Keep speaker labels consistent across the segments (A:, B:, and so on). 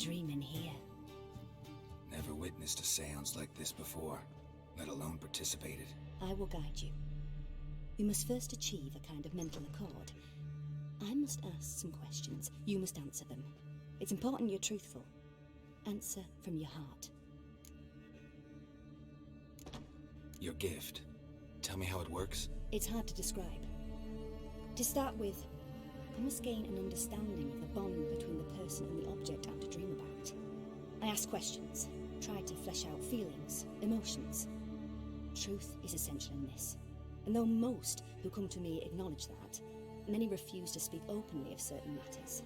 A: dreaming here?
B: Never witnessed a seance like this before, let alone participated.
A: I will guide you. You must first achieve a kind of mental accord. I must ask some questions. You must answer them. It's important you're truthful. Answer from your heart.
B: Your gift. Tell me how it works.
A: It's hard to describe. To start with, I must gain an understanding of the bond between the person and the object I'm to dream about. I ask questions, try to flesh out feelings, emotions. Truth is essential in this. And though most who come to me acknowledge that, many refuse to speak openly of certain matters.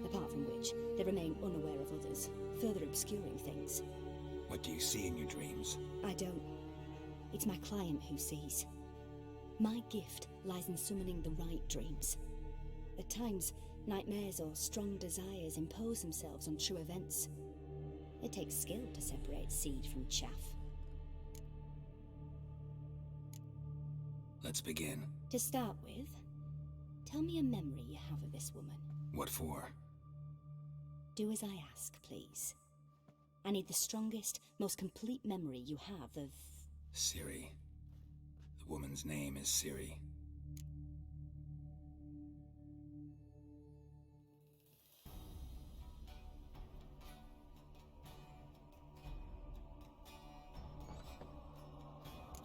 A: Apart from which, they remain unaware of others, further obscuring things.
B: What do you see in your dreams?
A: I don't. It's my client who sees. My gift lies in summoning the right dreams. At times, nightmares or strong desires impose themselves on true events. It takes skill to separate seed from chaff.
B: Let's begin.
A: To start with, tell me a memory you have of this woman.
B: What for?
A: Do as I ask, please. I need the strongest, most complete memory you have of...
B: Ciri. The woman's name is Ciri.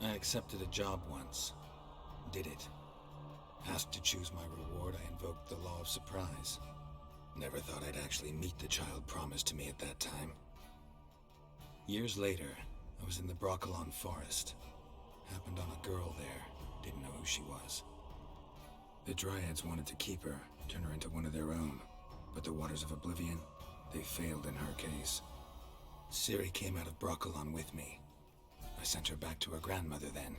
B: I accepted a job once. Did it. Asked to choose my reward, I invoked the law of surprise. Never thought I'd actually meet the child promised to me at that time. Years later, I was in the Brokilon Forest. Happened on a girl there. Didn't know who she was. The Dryads wanted to keep her, turn her into one of their own. But the Waters of Oblivion, they failed in her case. Ciri came out of Brokilon with me. I sent her back to her grandmother then.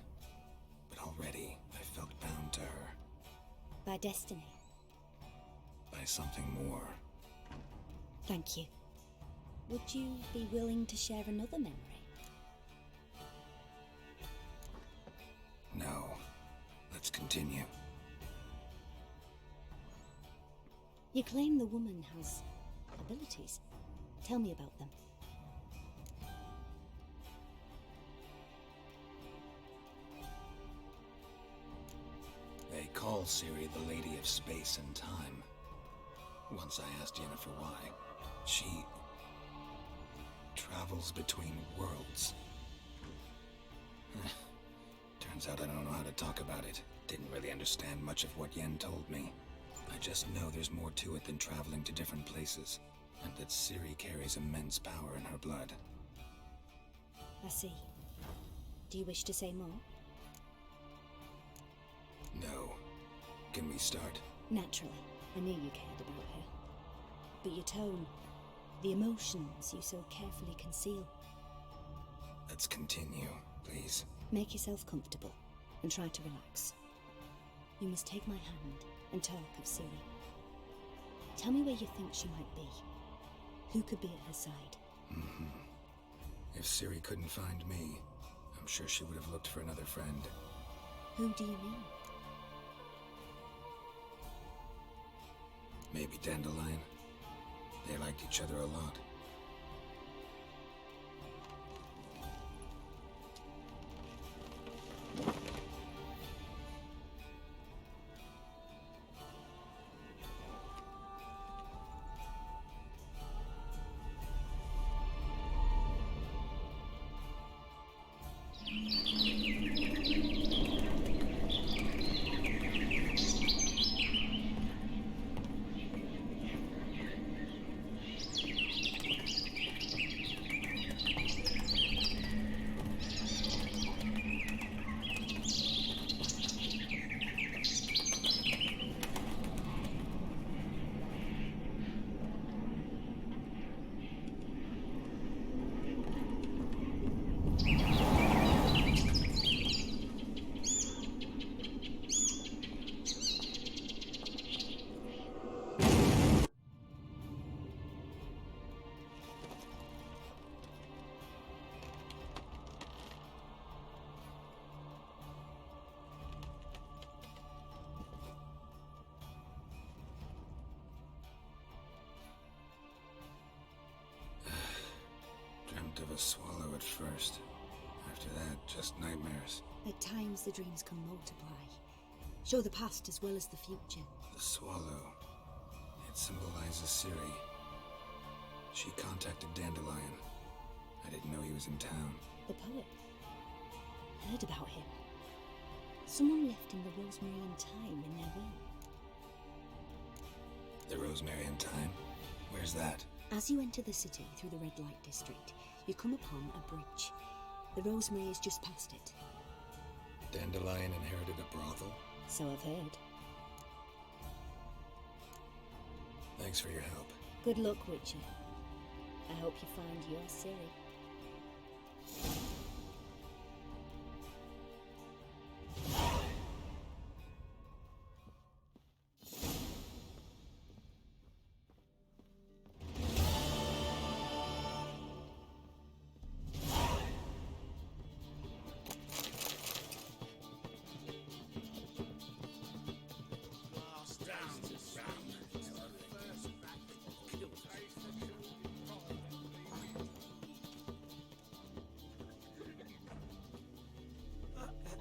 B: But already, I felt bound to her.
A: By destiny.
B: By something more.
A: Thank you. Would you be willing to share another memory?
B: No. Let's continue.
A: You claim the woman has abilities. Tell me about them.
B: They call Ciri the Lady of Space and Time. Once I asked Yennefer why. She travels between worlds. Turns out I don't know how to talk about it. Didn't really understand much of what Yen told me. I just know there's more to it than traveling to different places, and that Ciri carries immense power in her blood.
A: I see. Do you wish to say more?
B: No. Can we start?
A: Naturally. I knew you cared about her. But your tone, the emotions you so carefully conceal.
B: Let's continue, please.
A: Make yourself comfortable and try to relax. You must take my hand and talk of Ciri. Tell me where you think she might be. Who could be at her side?
B: If Ciri couldn't find me, I'm sure she would have looked for another friend.
A: Who do you mean?
B: Maybe Dandelion. They liked each other a lot. dreamt of a swallow at first. After that, just nightmares.
A: At times the dreams can multiply. Show the past as well as the future.
B: The swallow. It symbolizes Ciri. She contacted Dandelion. I didn't know he was in town.
A: The poet. Heard about him. Someone left him the Rosemary Time in their will.
B: The Rosemary Time? Where's that?
A: As you enter the city through the red light district, you come upon a bridge. The Rosemary is just past it.
B: Dandelion inherited a brothel?
A: So I've heard.
B: Thanks for your help.
A: Good luck, Witcher. I hope you find your Ciri.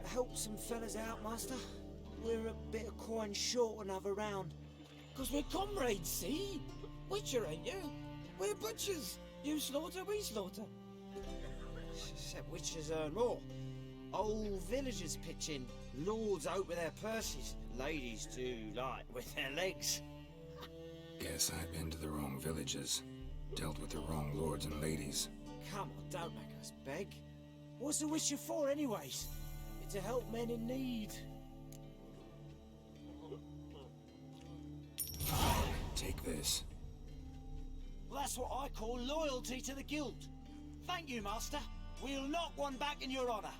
C: Help some fellas out, Master. We're a bit of coin short another round.
D: 'Cause we're comrades, see? Witcher, ain't you? We're butchers. You slaughter, we slaughter.
C: Except witches earn more. Old villagers pitch in. Lords out with their purses. Ladies do like with their legs.
B: Guess I've been to the wrong villages. Dealt with the wrong lords and ladies.
C: Come on, don't make us beg. What's the Witcher for, anyways? It's to help men in need.
B: Take this.
C: Well, that's what I call loyalty to the guild. Thank you, Master. We'll knock one back in your honor.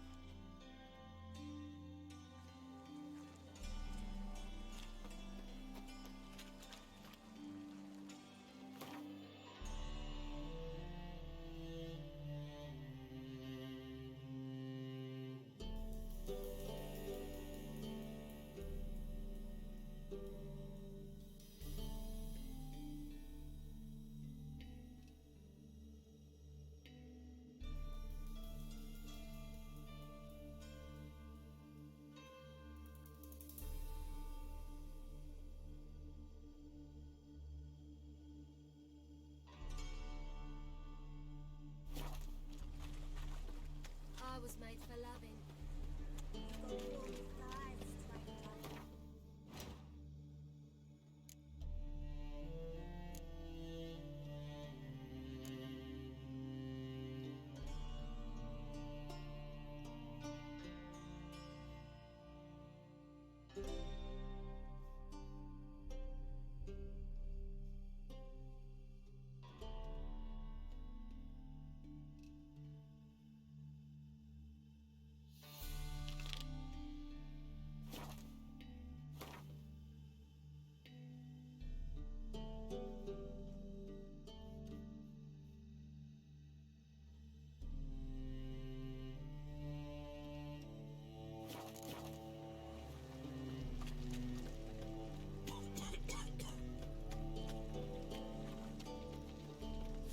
E: I was made for loving.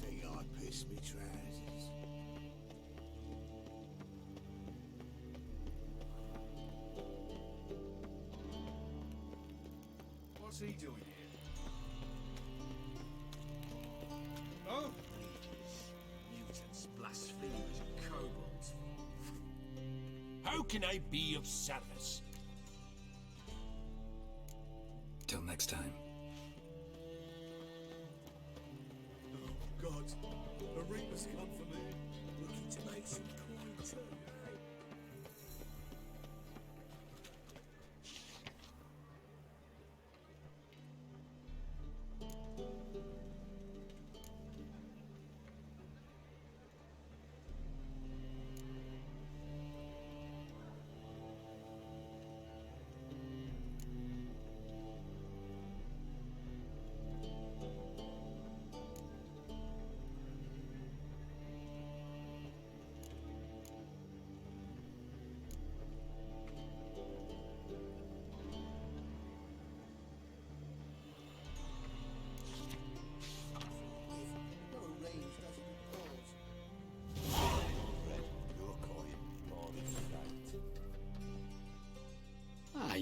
F: Think I pissed me trousers.
G: What's he doing here? Oh? Mutants, blasphemers, and kobolds.
H: How can I be of service?
B: Till next time.
F: Oh, God. A reaper's come for me. Looking to make some coin too.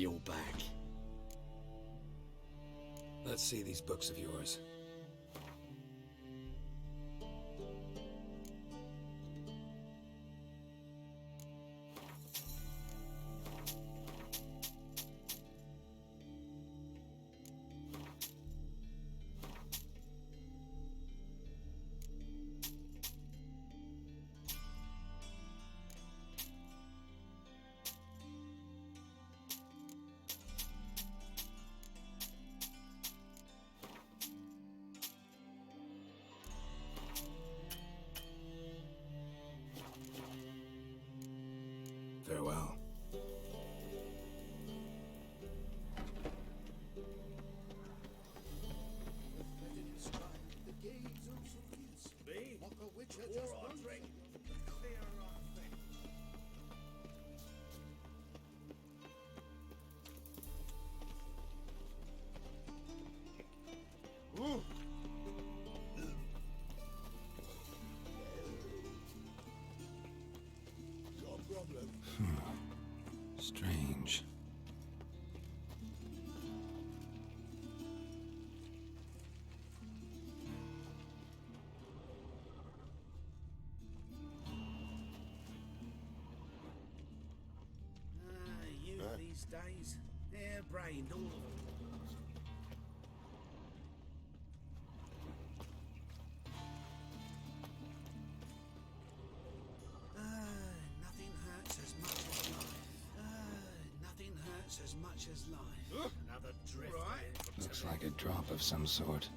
C: you're back.
B: Let's see these books of yours. Farewell.
F: Me? Pour our drink. Clear our thing.
G: Got a problem?
B: Strange.
F: Youth these days, hair-brained, all of them. Nothing hurts as much as life. Nothing hurts as much as life. Another drift. Right.
B: Looks like a drop of some sort.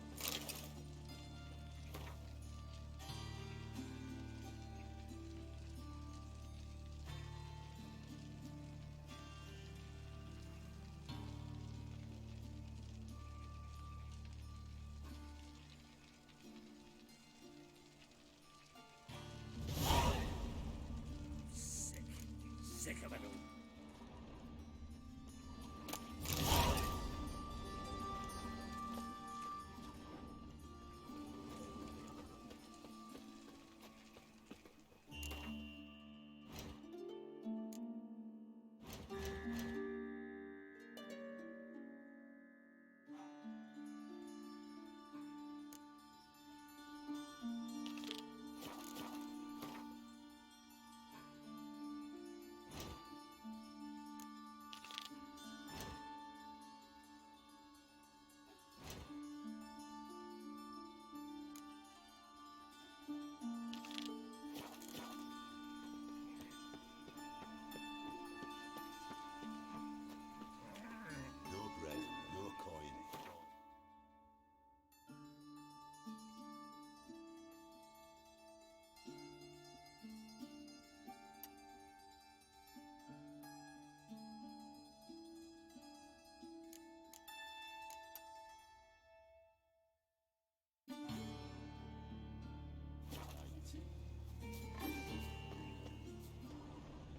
F: Sick of it all.
G: No bread, no coin.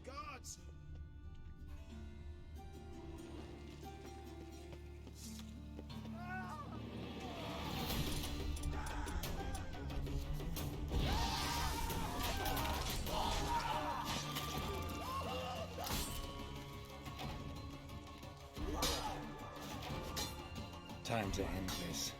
F: Guards!
B: Time to end this.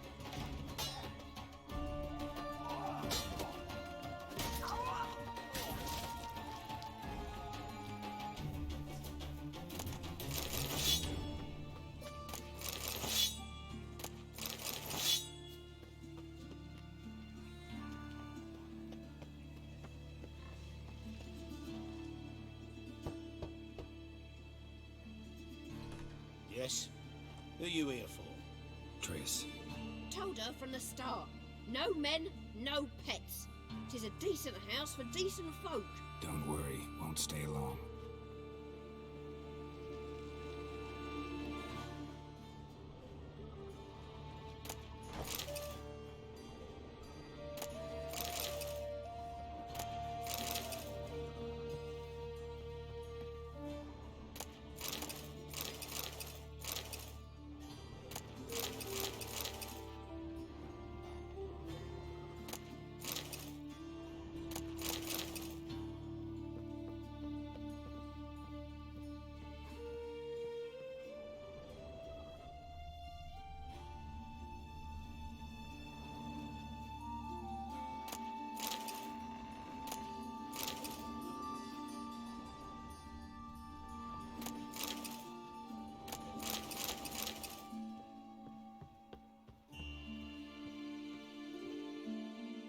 C: Yes? Who you here for?
B: Triss.
E: Told her from the start. No men, no pets. 'Tis a decent house for decent folk.
B: Don't worry, won't stay long.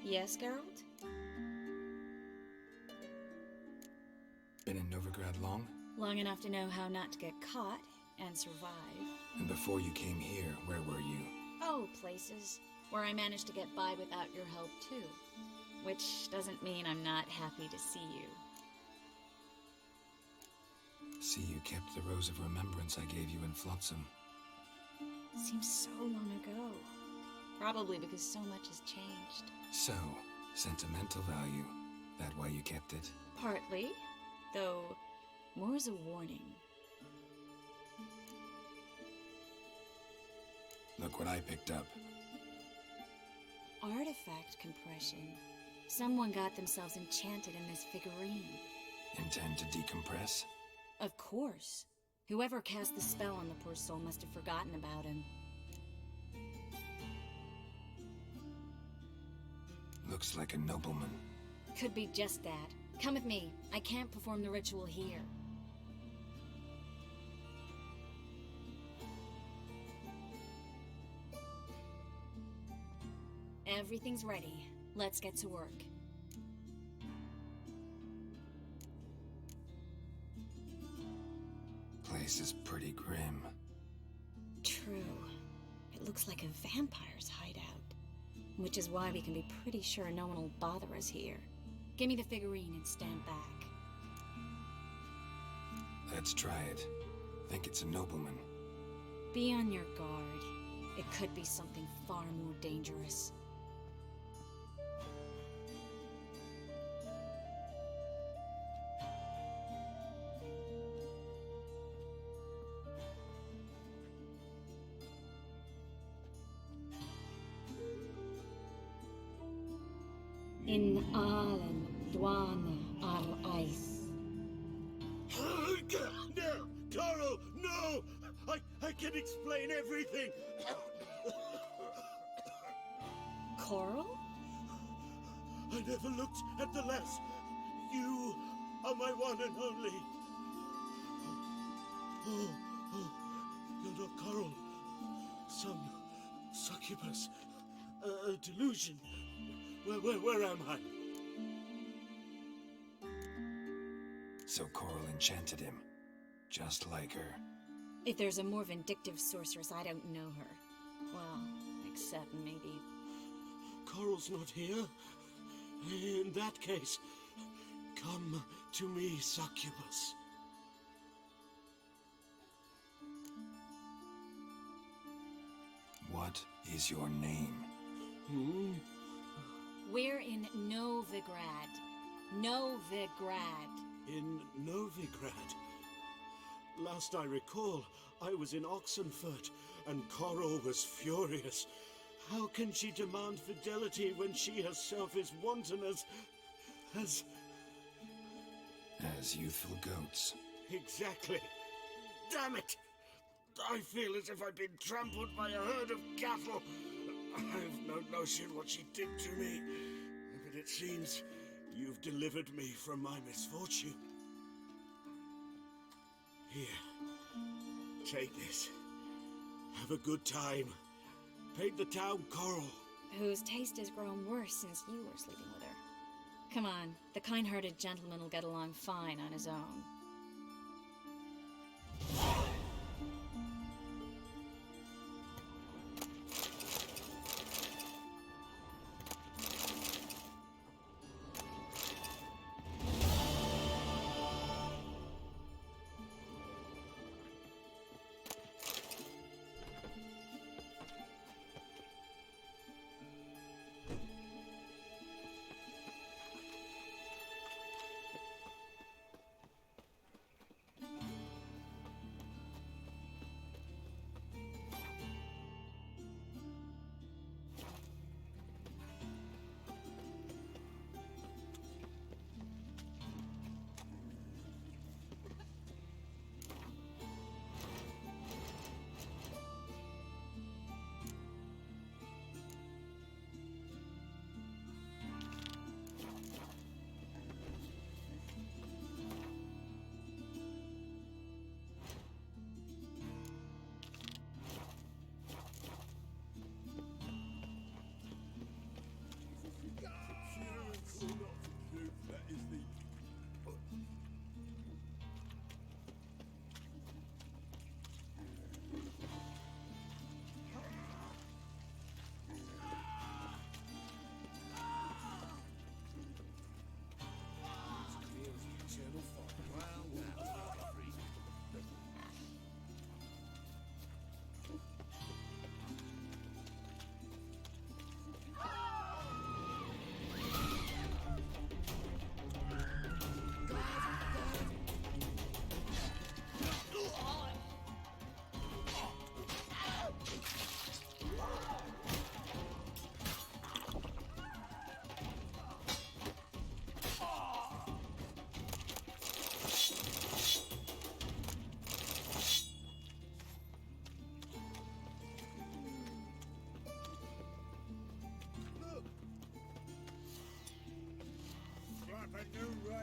A: Yes, Geralt?
B: Been in Novigrad long?
A: Long enough to know how not to get caught and survive.
B: And before you came here, where were you?
A: Oh, places where I managed to get by without your help, too. Which doesn't mean I'm not happy to see you.
B: See, you kept the Rose of Remembrance I gave you in Flotsam.
A: Seems so long ago. Probably because so much has changed.
B: So, sentimental value. That why you kept it?
A: Partly, though more as a warning.
B: Look what I picked up.
A: Artifact compression. Someone got themselves enchanted in this figurine.
B: Intend to decompress?
A: Of course. Whoever cast the spell on the poor soul must have forgotten about him.
B: Looks like a nobleman.
A: Could be just that. Come with me. I can't perform the ritual here. Everything's ready. Let's get to work.
B: Place is pretty grim.
A: True. It looks like a vampire's hideout. Which is why we can be pretty sure no one will bother us here. Give me the figurine and stand back.
B: Let's try it. Think it's a nobleman.
A: Be on your guard. It could be something far more dangerous. In Alan Dwana al Ice.
G: No! Coral, no! I can explain everything!
A: Coral?
G: I never looked at the less. You are my one and only. Oh, you're not Coral. Some succubus. A delusion. Where am I?
B: So Coral enchanted him. Just like her.
A: If there's a more vindictive sorceress, I don't know her. Well, except maybe...
G: Coral's not here. In that case, come to me, succubus.
B: What is your name?
A: We're in Novigrad. Novigrad.
G: In Novigrad. Last I recall, I was in Oxenfurt, and Coral was furious. How can she demand fidelity when she herself is wanton as...
B: As youthful goats.
G: Exactly. Damn it! I feel as if I've been trampled by a herd of cattle. I've no notion what she did to me, but it seems you've delivered me from my misfortune. Here, take this. Have a good time. Paint the town Coral.
A: Whose taste has grown worse since you were sleeping with her. Come on, the kind-hearted gentleman will get along fine on his own.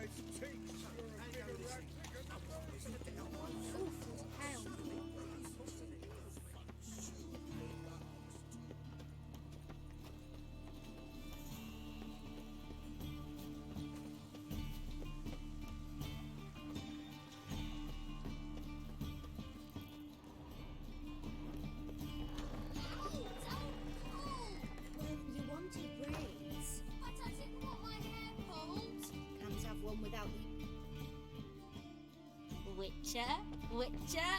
E: Awful hell.
A: Well, you wanted braids.
I: But I didn't want my hair pulled.
A: Can't have one without the...
I: Witcher? Witcher?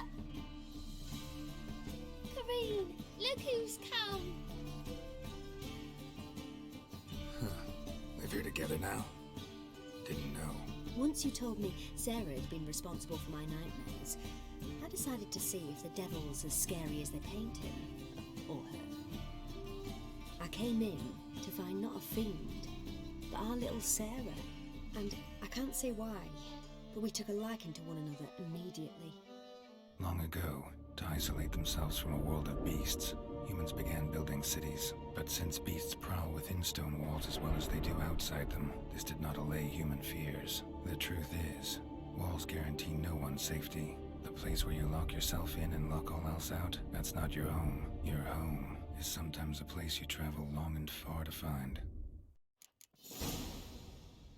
I: Kareen, look who's come.
B: Live here together now? Didn't know.
A: Once you told me Sarah had been responsible for my nightmares, I decided to see if the devil's as scary as they paint him. Or her. I came in to find not a fiend, but our little Sarah. And I can't say why, but we took a liking to one another immediately.
B: Long ago, to isolate themselves from a world of beasts, humans began building cities. But since beasts prowl within stone walls as well as they do outside them, this did not allay human fears. The truth is, walls guarantee no one's safety. The place where you lock yourself in and lock all else out, that's not your home. Your home is sometimes a place you travel long and far to find.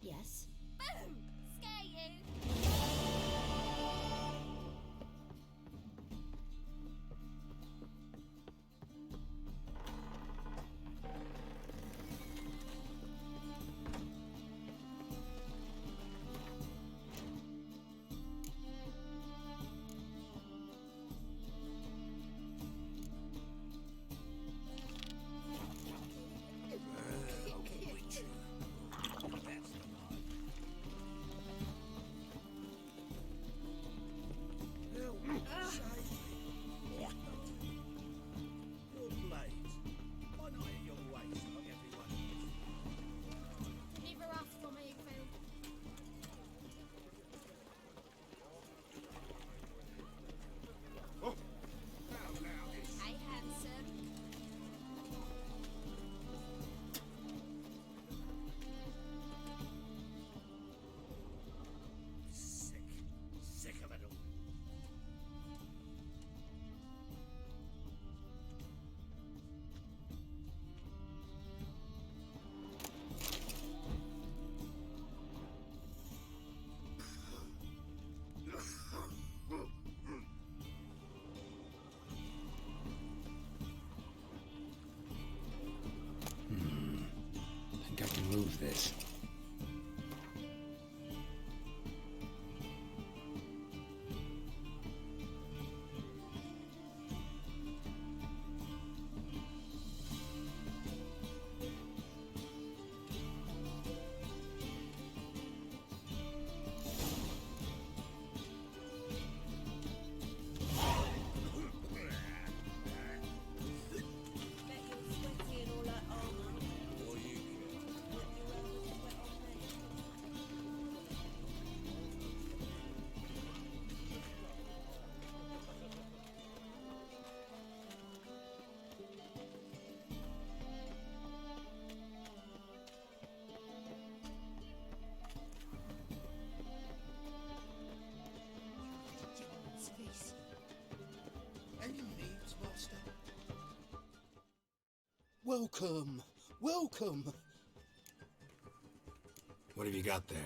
A: Yes?
I: Boom! Scare you.
F: Your blade. Why not at your waist like everyone else?
I: Never asked for me, Phil. Hey, handsome.
F: Sick of it all.
B: Think I can move this.
E: Bet you're sweaty and all that armour.
F: Or you
E: What you wear with sweat on me.
F: Gentleman's feast. Any needs, master? Welcome. Welcome.
B: What have you got there?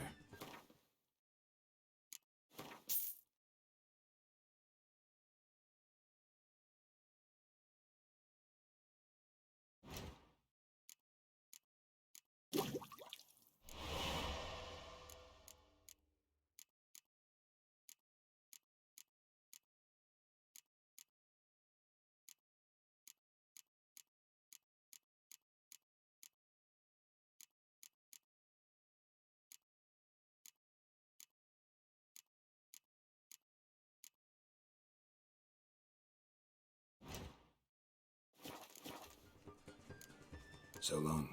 B: So long.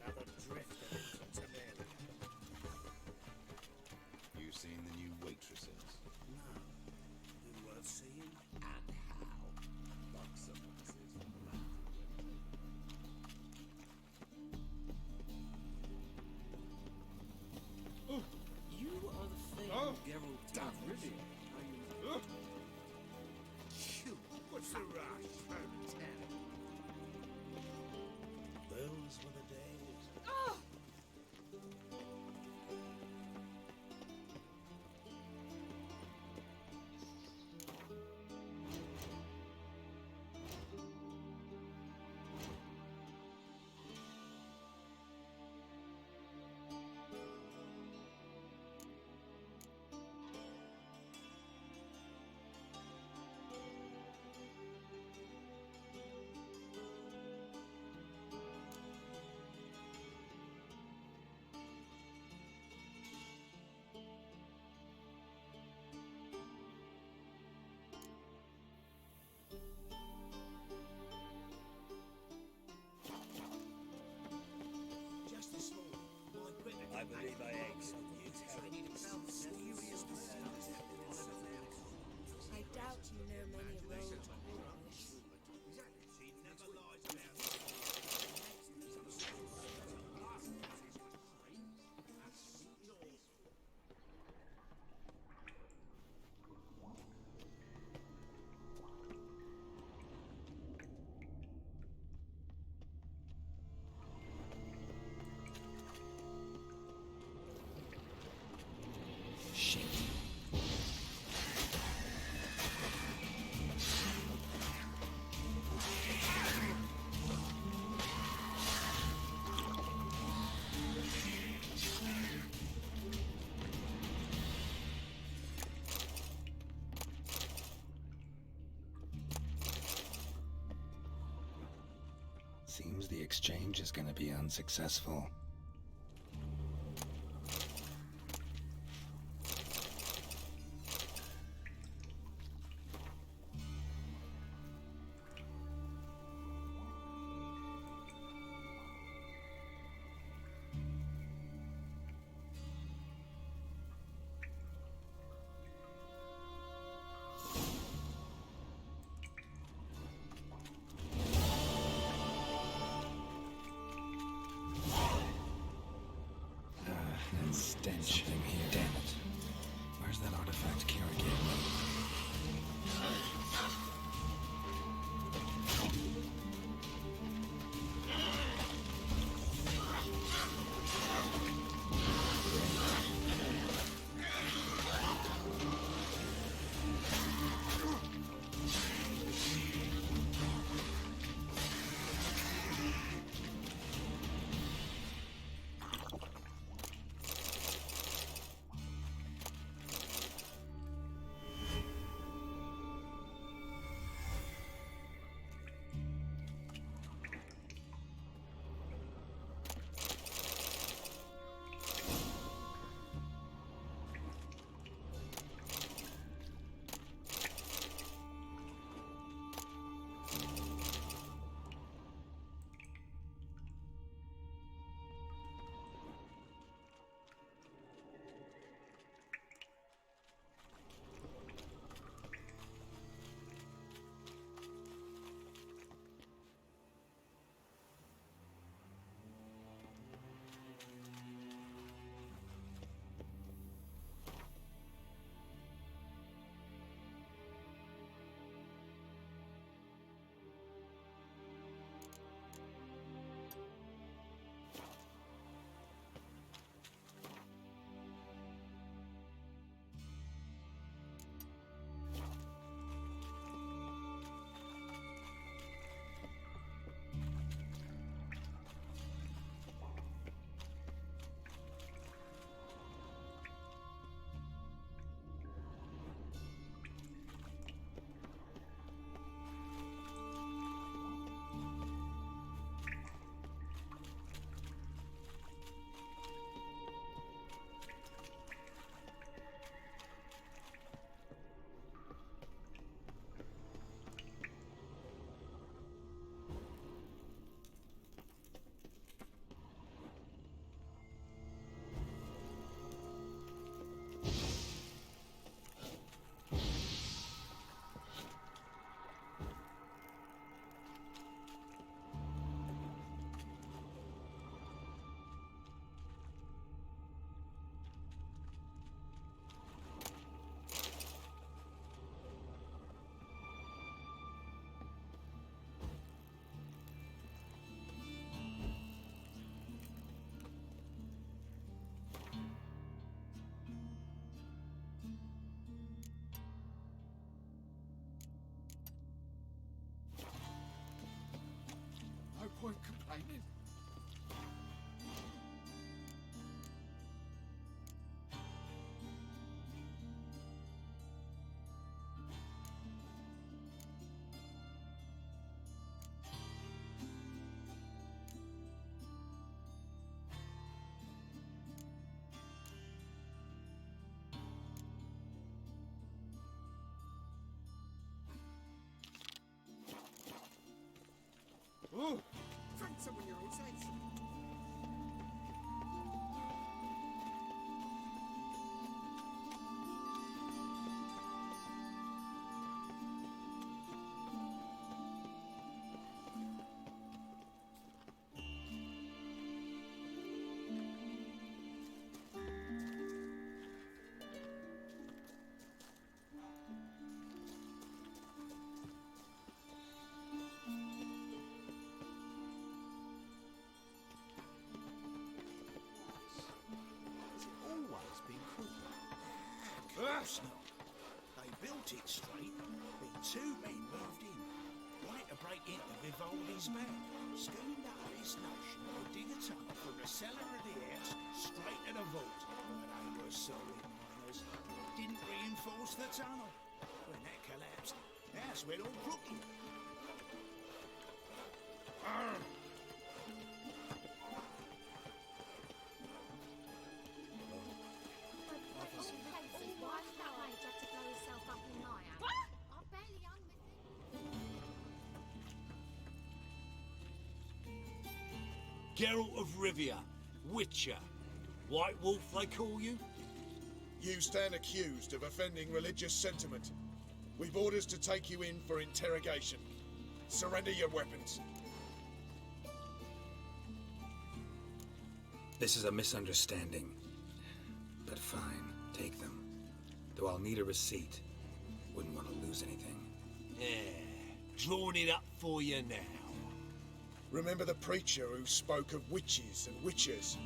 F: Another drifter into Tamara.
J: You seen the new waitresses?
F: No. Been worth seeing?
J: And how? Buxom lasses, flat women.
C: Gerald
F: Damn,
C: really?
F: What's the rush? Those were the days. Just this morning, my equipment. I believe I eggs.
K: I doubt you know many of those.
B: Shit. Seems the exchange is gonna be unsuccessful. That stench in here. Damn it. Where's that artifact Kira gave me?
F: someone your own size.
G: Course not. They built it straight, then two men moved in. Wanted to break into Vivaldi's band. Schemed up this notion to dig a tunnel from the cellar of the house straight to the vault. But they were solid miners. Didn't reinforce the tunnel. When that collapsed, the house went all crooked.
H: Geralt of Rivia, Witcher. White Wolf, they call you?
L: You stand accused of offending religious sentiment. We've orders to take you in for interrogation. Surrender your weapons.
B: This is a misunderstanding. But fine, take them. Though I'll need a receipt. Wouldn't want to lose anything.
H: Yeah, drawing it up for you now.
L: Remember the preacher who spoke of witches and witchers?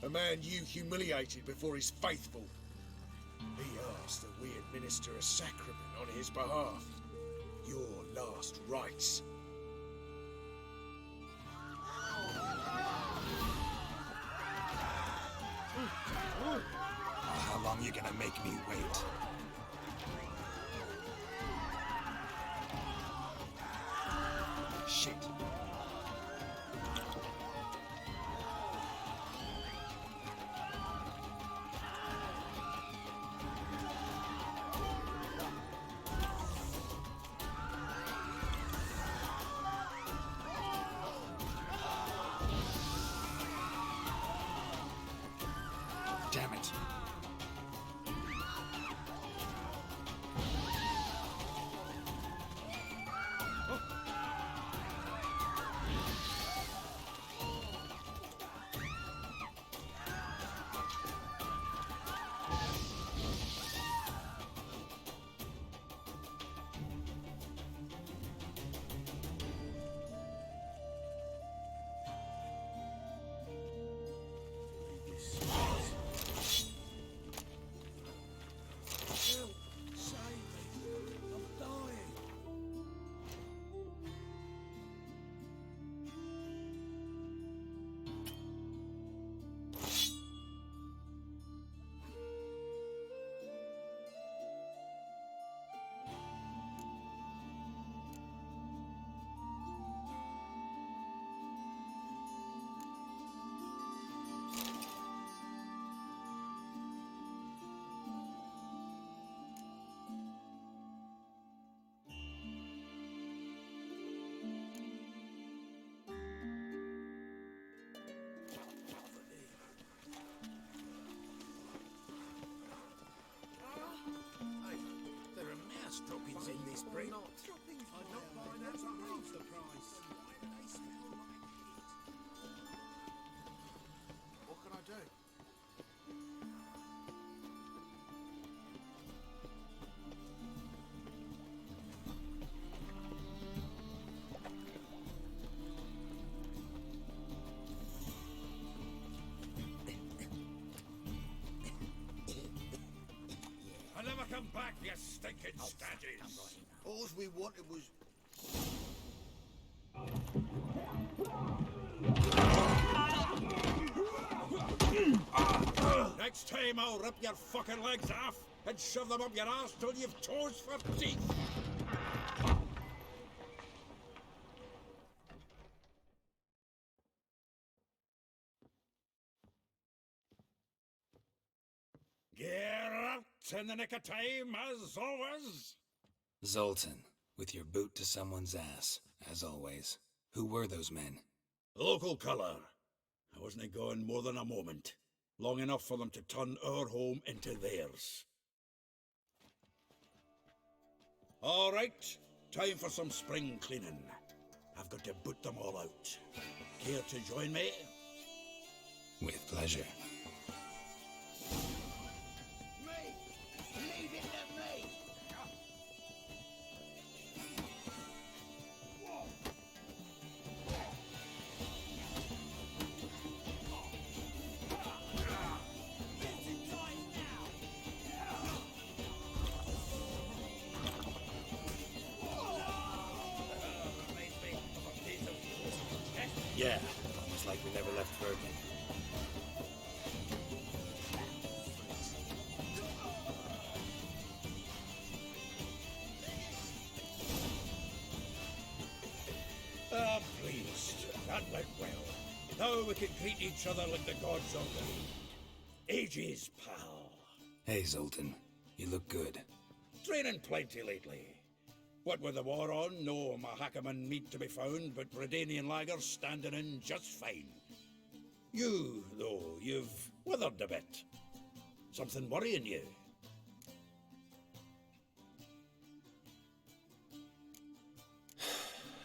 L: A man you humiliated before his faithful. He asked that we administer a sacrament on his behalf. Your last rites.
B: How long you gonna make me wait? Shit. Damn it.
G: Droppings in this bread.
F: I'd not buy that for half the price. Why do they smell like it? What can I do?
H: I'll never come back, you stinking staggies.
G: All we wanted was...
H: Next time I'll rip your fucking legs off and shove them up your ass till you've toes for teeth. Geralt in the nick of time, as always.
B: Zoltan, with your boot to someone's ass, as always. Who were those men?
H: Local colour. I wasn't gone more than a moment. Long enough for them to turn our home into theirs. All right, time for some spring cleaning. I've got to boot them all out. Care to join me?
B: With pleasure.
H: Me! Leave it to me!
B: Yeah, almost like we never left Bergen.
H: Ah, pleased. That went well. Now we can greet each other like the gods ordained. Ages, pal.
B: Hey, Zoltan. You look good.
H: Training plenty lately. What with the war on, no Mahakaman meat to be found, but Redanian lagers standing in just fine. You, though, you've withered a bit. Something worrying you?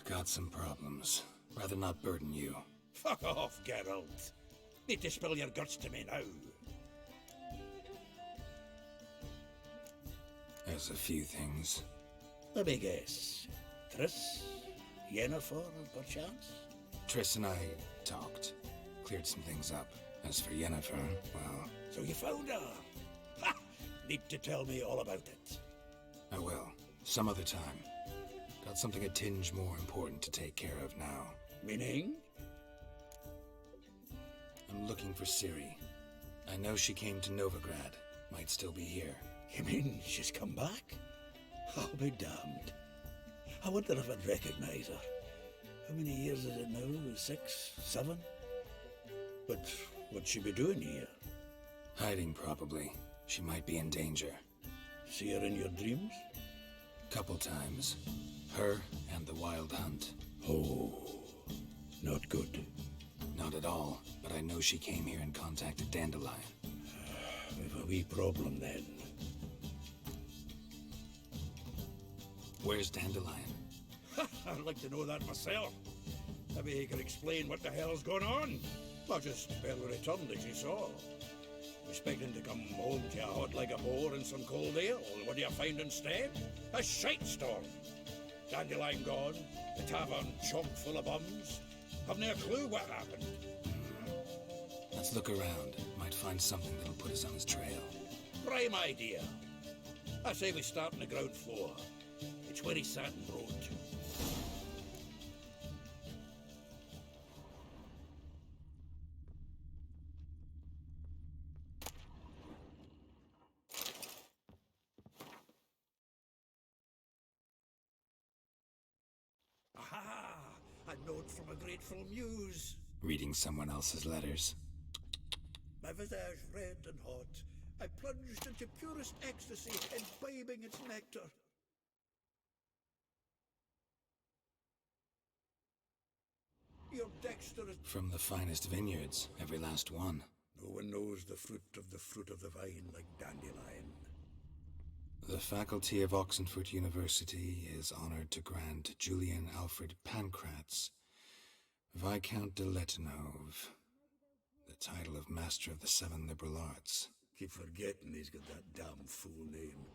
B: Got some problems. Rather not burden you.
H: Fuck off, Geralt. Need to spill your guts to me now.
B: There's a few things.
H: Let me guess. Triss? Yennefer, perchance?
B: Triss and I talked. Cleared some things up. As for Yennefer, well...
H: So you found her? Ha! Need to tell me all about it.
B: I will. Some other time. Got something a tinge more important to take care of now.
H: Meaning?
B: I'm looking for Ciri. I know she came to Novigrad. Might still be here.
H: You mean she's come back? I'll be damned. I wonder if I'd recognize her. How many years is it now? 6, 7? But what'd she be doing here?
B: Hiding, probably. She might be in danger.
H: See her in your dreams?
B: Couple times. Her and the Wild Hunt.
H: Oh, not good.
B: Not at all, but I know she came here and contacted Dandelion.
H: We've a wee problem then.
B: Where's Dandelion?
H: I'd like to know that myself. Maybe he could explain what the hell's going on. Or just barely returned as you saw. Expecting to come home to you hot like a boar and some cold ale. What do you find instead? A shite storm. Dandelion gone, the tavern chock full of bums. Have no clue what happened.
B: Let's look around. Might find something that'll put us on his trail.
H: Prime idea. I say we start on the ground floor. It's where he sat and wrote. Aha! A note from a grateful muse.
B: Reading someone else's letters.
H: My visage red and hot, I plunged into purest ecstasy, imbibing its nectar. Your dexterous...
B: From the finest vineyards, every last one.
H: No one knows the fruit of the vine like Dandelion.
B: The faculty of Oxenfurt University is honored to grant Julian Alfred Pancratz, Viscount de Letonov, the title of Master of the Seven Liberal Arts.
H: Keep forgetting he's got that damn fool name.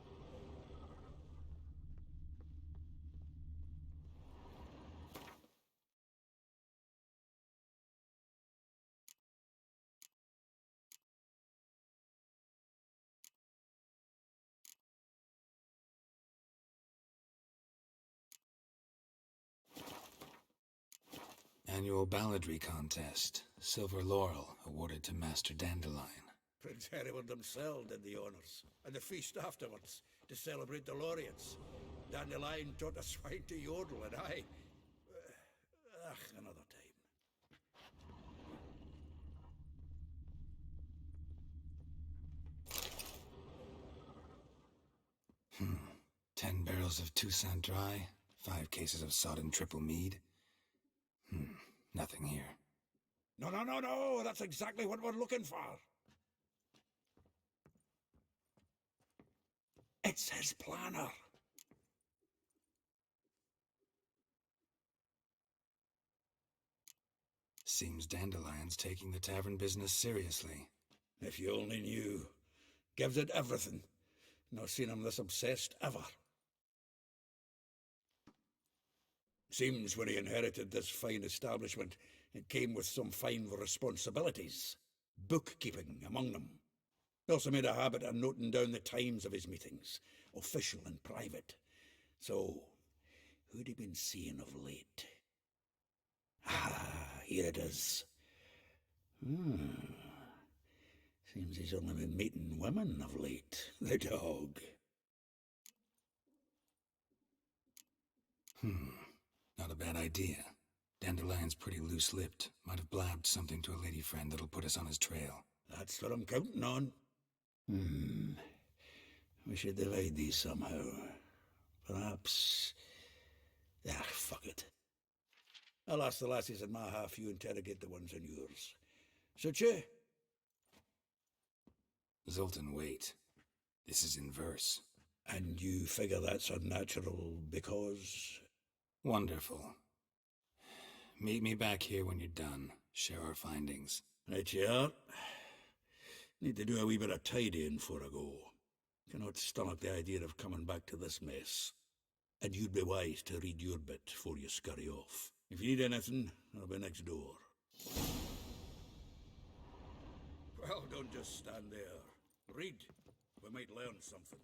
B: Annual balladry contest. Silver laurel awarded to Master Dandelion.
H: Prince Hereward himself did the honours, and the feast afterwards, to celebrate the laureates. Dandelion taught a swine to yodel, and I... another time.
B: 10 barrels of Toussaint Dry, 5 cases of sodden triple mead. Nothing here.
H: No, no, no, no! That's exactly what we're looking for! It's his planner!
B: Seems Dandelion's taking the tavern business seriously.
H: If you only knew. Gives it everything. Not seen him this obsessed ever. Seems when he inherited this fine establishment, it came with some fine responsibilities. Bookkeeping among them. He also made a habit of noting down the times of his meetings, official and private. So, who'd he been seeing of late? Ah, here it is. Seems he's only been meeting women of late. The dog.
B: Not a bad idea. Dandelion's pretty loose-lipped. Might have blabbed something to a lady friend that'll put us on his trail.
H: That's what I'm counting on. We should divide these somehow. Perhaps... fuck it. I'll ask the lassies in my half, you interrogate the ones in yours. Suit you?
B: Zoltan, wait. This is in verse.
H: And you figure that's unnatural because...
B: Wonderful. Meet me back here when you're done. Share our findings.
H: Right you are. Need to do a wee bit of tidying before I go. Cannot stomach the idea of coming back to this mess. And you'd be wise to read your bit before you scurry off. If you need anything, I'll be next door. Well, don't just stand there. Read. We might learn something.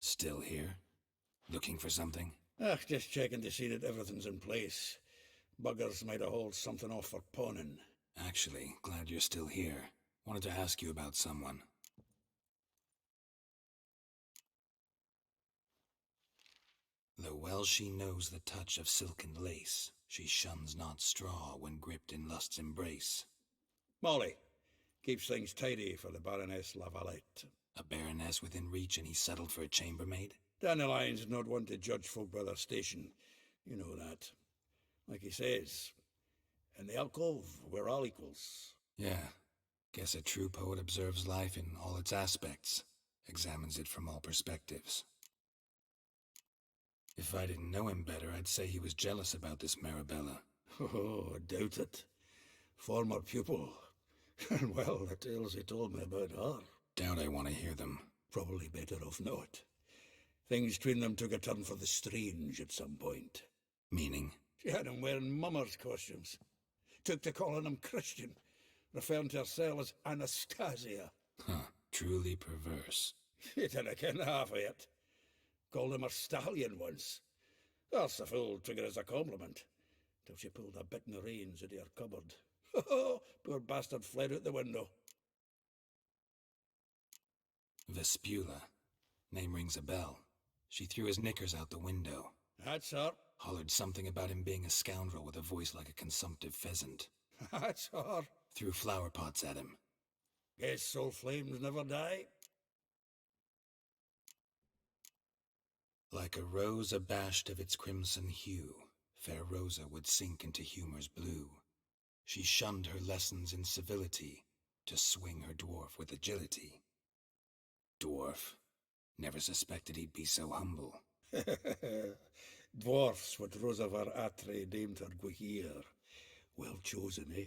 B: Still here? Looking for something?
H: Just checking to see that everything's in place. Buggers might have hauled something off for pawning.
B: Actually, glad you're still here. Wanted to ask you about someone. Though well she knows the touch of silken lace, she shuns not straw when gripped in lust's embrace.
H: Molly. Keeps things tidy for the Baroness Lavalette.
B: A baroness within reach and he settled for a chambermaid?
H: Dandelion's not one to judge folk by their station. You know that. Like he says, in the alcove, we're all equals.
B: Yeah. Guess a true poet observes life in all its aspects. Examines it from all perspectives. If I didn't know him better, I'd say he was jealous about this Marabella.
H: Oh, I doubt it. Former pupil. And well, the tales he told me about her.
B: Doubt I want to hear them.
H: Probably better off not. Things between them took a turn for the strange at some point.
B: Meaning?
H: She had him wearing mummers' costumes. Took to calling him Christian, referring to herself as Anastasia.
B: Truly perverse.
H: You didn't ken half of it. Called him a stallion once. That's the fool took it as a compliment. Till she pulled a bit in the reins into her cupboard. Poor bastard fled out the window.
B: Vespula. Name rings a bell. She threw his knickers out the window.
H: That's her.
B: Hollered something about him being a scoundrel with a voice like a consumptive pheasant.
H: That's her.
B: Threw flower pots at him.
H: Guess soul flames never die.
B: Like a rose abashed of its crimson hue, fair Rosa would sink into humor's blue. She shunned her lessons in civility, to swing her dwarf with agility. Dwarf. Never suspected he'd be so humble.
H: Dwarfs what Rosa var Atre deemed her Guihir. Well chosen, eh?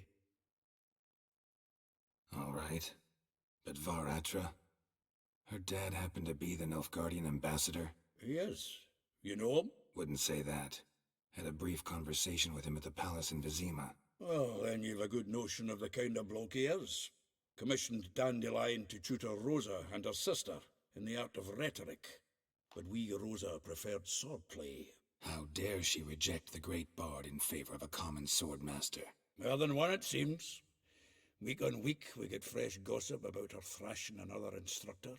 B: All right. But Var Atra? Her dad happened to be the Nilfgaardian ambassador?
H: He is. You know him?
B: Wouldn't say that. Had a brief conversation with him at the palace in Vizima.
H: Well, then you've a good notion of the kind of bloke he is. Commissioned Dandelion to tutor Rosa and her sister in the art of rhetoric. But we Rosa preferred swordplay.
B: How dare she reject the great bard in favor of a common swordmaster?
H: More than one, it seems. Week on week, we get fresh gossip about her thrashing another instructor.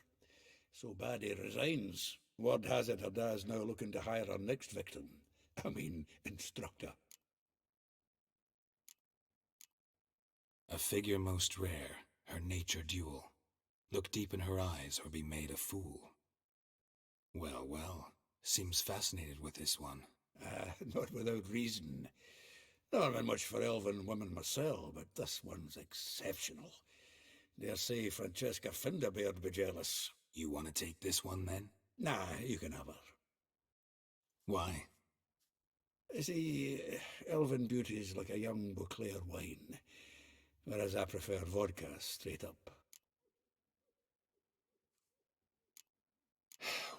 H: So bad he resigns. Word has it her dad's now looking to hire her next victim. Instructor.
B: A figure most rare, her nature dual. Look deep in her eyes or be made a fool. Well, well, seems fascinated with this one.
H: Not without reason. Not been much for elven women myself, but this one's exceptional. Dare say Francesca Finderbeard be jealous.
B: You want to take this one, then?
H: Nah, you can have her.
B: Why?
H: See, elven beauty's like a young Beauclair wine, whereas I prefer vodka straight up.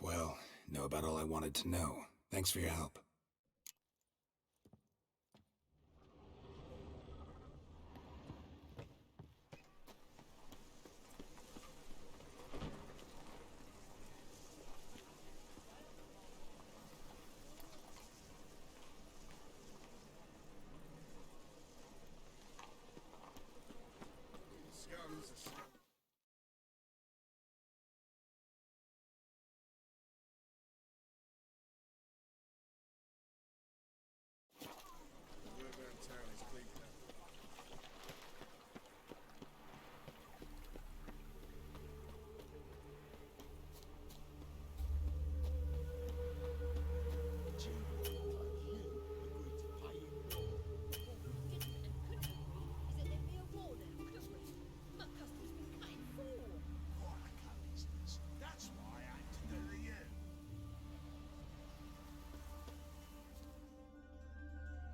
B: Well, know about all I wanted to know. Thanks for your help.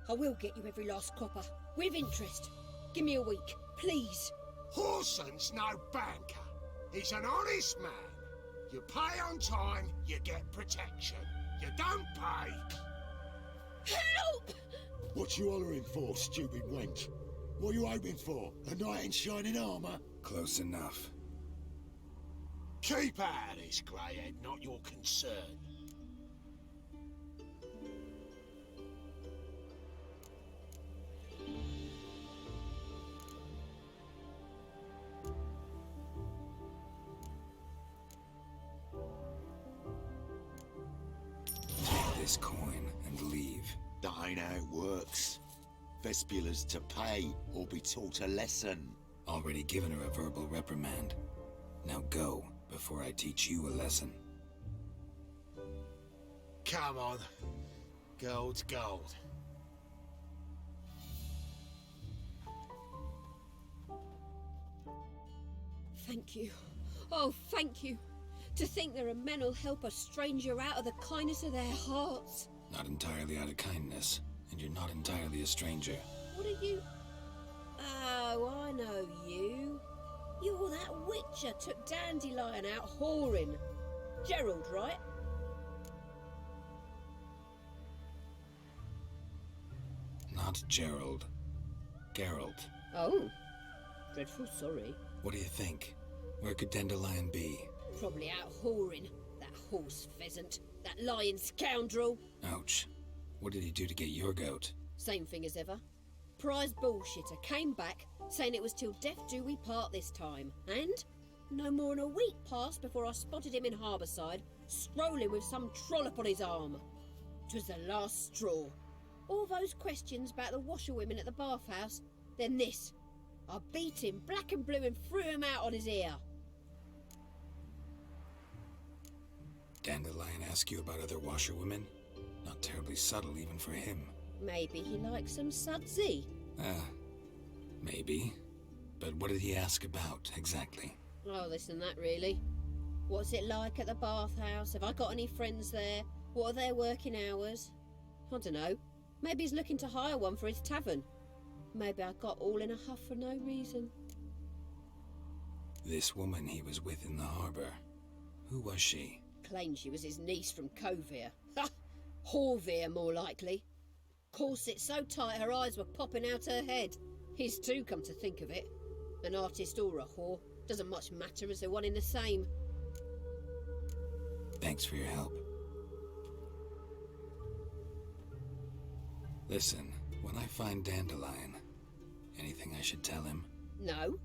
E: I will get you every last copper, with interest. Give me a week, please.
G: Horson's no banker. He's an honest man. You pay on time, you get protection. You don't pay...
E: Help!
G: What you hollering for, stupid wench? What you hoping for? A knight in shining armour?
B: Close enough.
G: Keep out of this, greyhead, not your concern.
B: This coin and leave.
J: That ain't how it works. Vespula's to pay or be taught a lesson.
B: Already given her a verbal reprimand. Now go, before I teach you a lesson.
G: Come on. Gold's gold.
E: Thank you. Oh, thank you. To think there are men who'll help a stranger out of the kindness of their hearts.
B: Not entirely out of kindness, and you're not entirely a stranger.
E: What are you... Oh, I know you. You're that witcher took Dandelion out whoring. Gerald, right?
B: Not Gerald. Geralt.
E: Oh. Dreadful sorry.
B: What do you think? Where could Dandelion be?
E: Probably out whoring. That horse pheasant. That lying scoundrel.
B: Ouch. What did he do to get your goat?
E: Same thing as ever. Prize bullshitter came back, saying it was till death do we part this time. And no more than a week passed before I spotted him in Harbourside, strolling with some trollop on his arm. 'Twas the last straw. All those questions about the washerwomen at the bathhouse, then this. I beat him black and blue and threw him out on his ear.
B: Dandelion ask you about other washerwomen? Not terribly subtle even for him.
E: Maybe he likes some sudsy.
B: Maybe. But what did he ask about, exactly?
E: Oh, this and that, really. What's it like at the bathhouse? Have I got any friends there? What are their working hours? I don't know. Maybe he's looking to hire one for his tavern. Maybe I got all in a huff for no reason.
B: This woman he was with in the harbor. Who was she?
E: Claimed she was his niece from Kovir. Ha! Horvir, more likely. Corset so tight her eyes were popping out her head. His too, come to think of it. An artist or a whore. Doesn't much matter as they're one in the same.
B: Thanks for your help. Listen, when I find Dandelion, anything I should tell him?
E: No.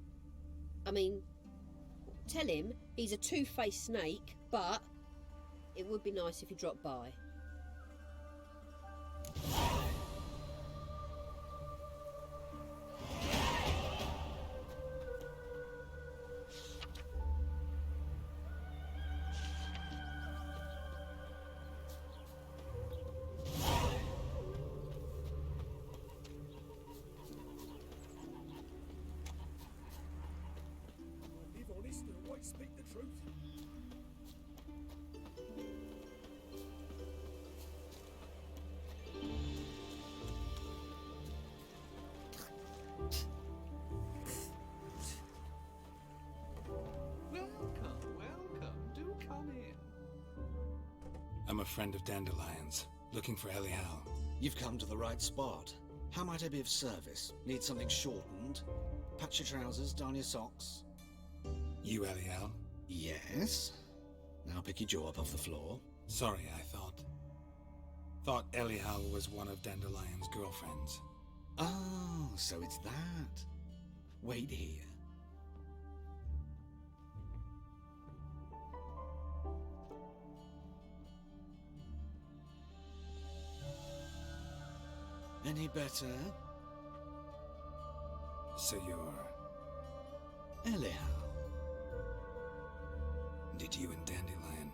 E: I mean, tell him he's a two-faced snake, but it would be nice if he dropped by.
H: Live honest and always speak the truth.
M: Welcome. Do come in.
B: I'm a friend of Dandelion's, looking for Elial.
C: You've come to the right spot. How might I be of service? Need something shortened? Patch your trousers, darn your socks.
B: You, Elial?
C: Yes. Now pick your jaw up off the floor.
B: Sorry, I thought Elial was one of Dandelion's girlfriends.
C: Oh, so it's that. Wait here. Any better?
B: So you're...
C: Elial.
B: Did you and Dandelion...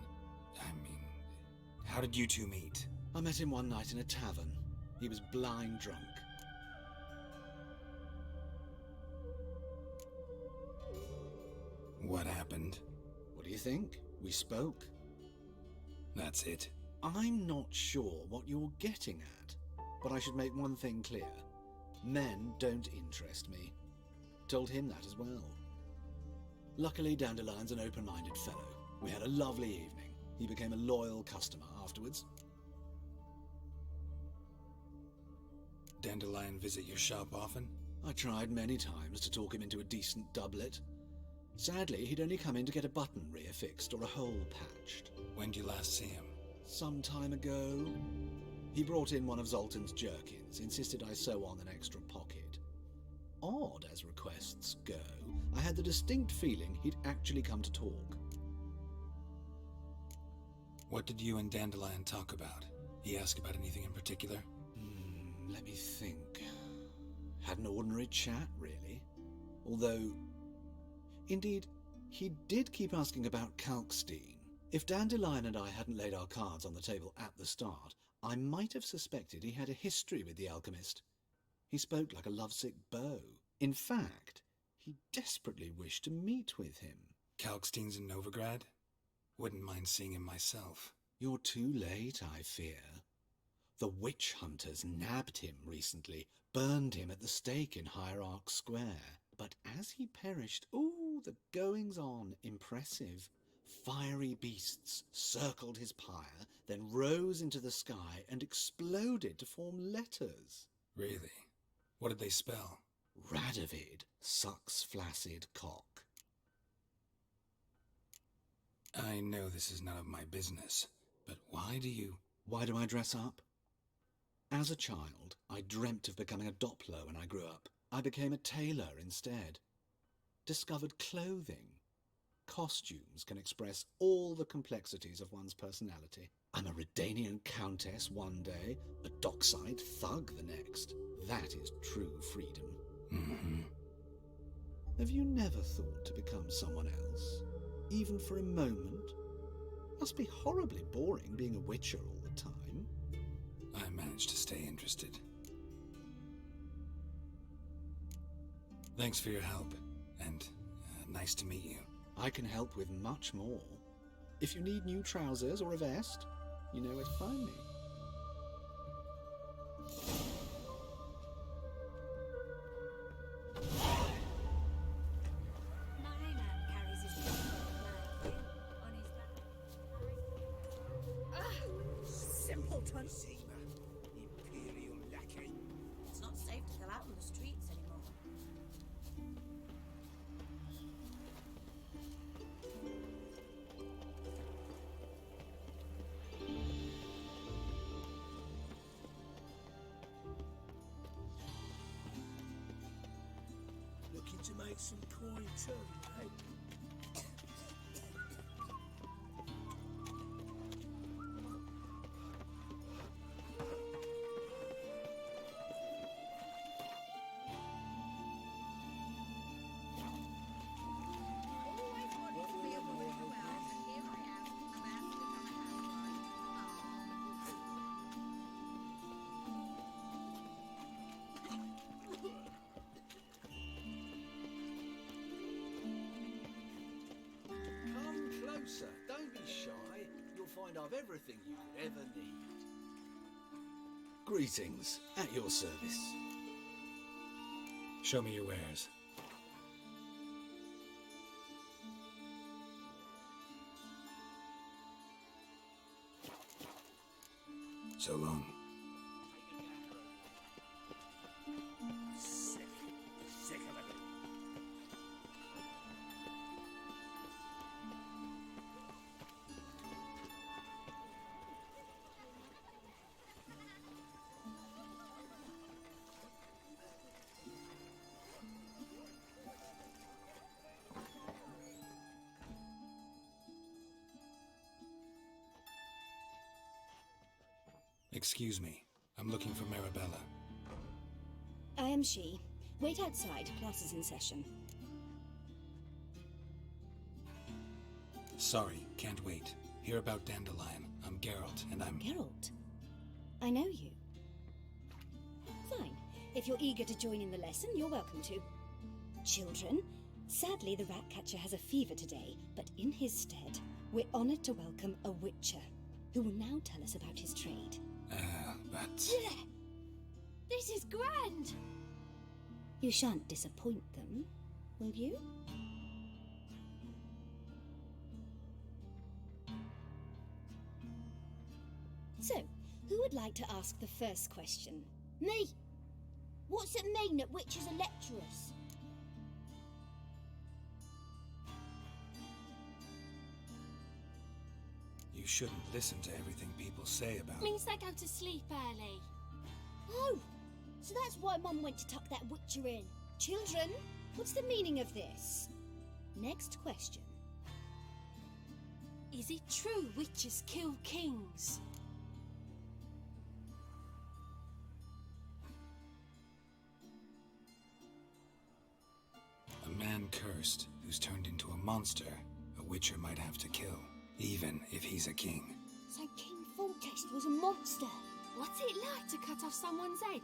B: how did you two meet?
C: I met him one night in a tavern. He was blind drunk.
B: What happened?
C: What do you think? We spoke.
B: That's it.
C: I'm not sure what you're getting at, but I should make one thing clear. Men don't interest me. Told him that as well. Luckily, Dandelion's an open-minded fellow. We had a lovely evening. He became a loyal customer afterwards.
B: Dandelion visit your shop often?
C: I tried many times to talk him into a decent doublet. Sadly, he'd only come in to get a button reaffixed or a hole patched.
B: When did you last see him?
C: Some time ago. He brought in one of Zoltan's jerkins, insisted I sew on an extra pocket. Odd as requests go, I had the distinct feeling he'd actually come to talk.
B: What did you and Dandelion talk about? He asked about anything in particular?
C: Let me think. Had an ordinary chat, really. Although, indeed, he did keep asking about Kalkstein. If Dandelion and I hadn't laid our cards on the table at the start, I might have suspected he had a history with the alchemist. He spoke like a lovesick beau. In fact, he desperately wished to meet with him.
B: Kalkstein's in Novigrad? Wouldn't mind seeing him myself.
C: You're too late, I fear. The witch hunters nabbed him recently, burned him at the stake in Hierarch Square. But as he perished, ooh, the goings-on, impressive. Fiery beasts circled his pyre, then rose into the sky and exploded to form letters.
B: Really? What did they spell?
C: Radovid sucks flaccid cock.
B: I know this is none of my business, but why do
C: I dress up? As a child, I dreamt of becoming a Doppler when I grew up. I became a tailor instead. Discovered clothing. Costumes can express all the complexities of one's personality. I'm a Redanian countess one day, a dockside thug the next. That is true freedom.
B: Mm-hmm.
C: Have you never thought to become someone else? Even for a moment? Must be horribly boring being a witcher all the time.
B: I managed to stay interested. Thanks for your help, and nice to meet you.
C: I can help with much more. If you need new trousers or a vest, you know where to find me.
K: My man carries his on his back. that one.
F: Imperial lackey.
N: It's not safe to go out on the streets anymore.
F: Looking to make some coin too, eh?
C: Come closer. Don't be shy. You'll find I've everything you could ever need. Greetings. At your service.
B: Show me your wares. So long.
F: Sick of it.
B: Excuse me. I'm looking for Marabella.
A: I am she. Wait outside. Class is in session.
B: Sorry, can't wait. Hear about Dandelion. I'm Geralt, and I'm...
A: Geralt? I know you. Fine. If you're eager to join in the lesson, you're welcome to. Children, sadly the Ratcatcher has a fever today, but in his stead, we're honored to welcome a Witcher, who will now tell us about his trade.
B: But...
I: Yeah. This is grand.
A: You shan't disappoint them, will you? So, who would like to ask the first question?
I: Me. What's it mean that witches are lecturers?
B: You shouldn't listen to everything people say about...
I: Means they go to sleep early. Oh, so that's why Mum went to tuck that witcher in.
A: Children, what's the meaning of this? Next question.
I: Is it true witches kill kings?
B: A man cursed who's turned into a monster, a Witcher might have to kill, even if he's a king.
I: So King Foltest was a monster. What's it like to cut off someone's head?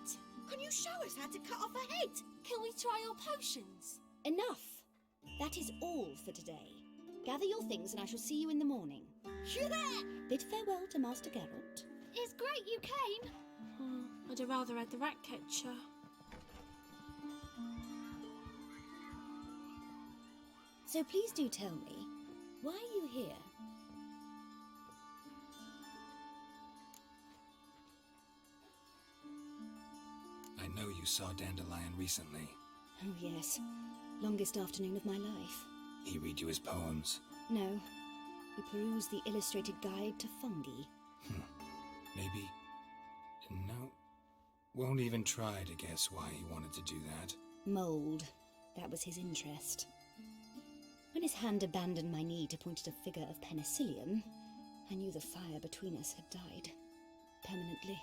N: Can you show us how to cut off a head?
I: Can we try your potions?
A: Enough! That is all for today. Gather your things and I shall see you in the morning. Bid farewell to Master Geralt.
I: It's great you came. I'd have rather had the Ratcatcher.
A: So please do tell me, why are you here?
B: I know you saw Dandelion recently.
A: Oh yes, longest afternoon of my life.
B: He read you his poems.
A: No, we perused the illustrated guide to fungi.
B: Maybe... No. Won't even try to guess why he wanted to do that.
A: Mold. That was his interest. When his hand abandoned my knee to point at a figure of penicillium, I knew the fire between us had died. Permanently.